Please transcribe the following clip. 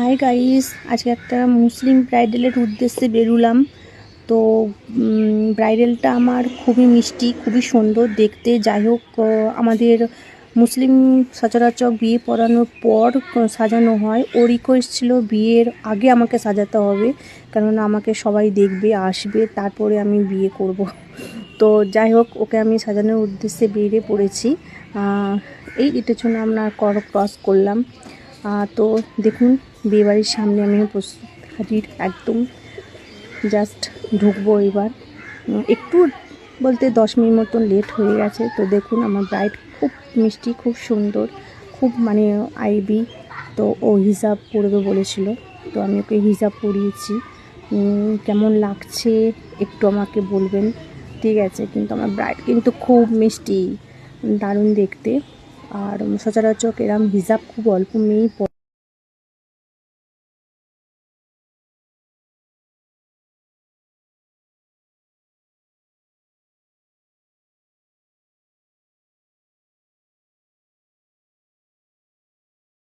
Hi guys, আজকে একটা মুসলিম ব্রাইডালের উদ্দেশ্যে বেরুলাম। তো ব্রাইডালটা আমার খুবই মিষ্টি, খুবই সুন্দর দেখতে। যাই হোক, আমাদের মুসলিম সচরাচর বিয়ে পড়ানোর পর সাজানো হয়। ও রিকোয়েস্ট ছিল বিয়ের আগে আমাকে সাজাতে হবে, কেননা আমাকে সবাই দেখবে, আসবে, তারপরে আমি বিয়ে করব। তো যাই হোক, ওকে আমি সাজানোর উদ্দেশ্যে বেরিয়ে পড়েছি। এটার জন্য আমরা ক্রস করলাম। তো দেখুন, বিয়েবাড়ির সামনে আমি হাজির, একদম জাস্ট ঢুকবো এবার। একটু বলতে 10 মিনিট মতন লেট হয়ে গেছে। তো দেখুন, আমার ব্রাইড খুব মিষ্টি, খুব সুন্দর, খুব আইবি। তো ও হিজাব পরবে বলেছিল, তো আমি ওকে হিজাব পরিয়েছি। কেমন লাগছে একটু আমাকে বলবেন, ঠিক আছে? কিন্তু আমার ব্রাইড কিন্তু খুব মিষ্টি, দারুণ দেখতে। আর সচরাচর এরম হিজাব খুব অল্প মেয়েই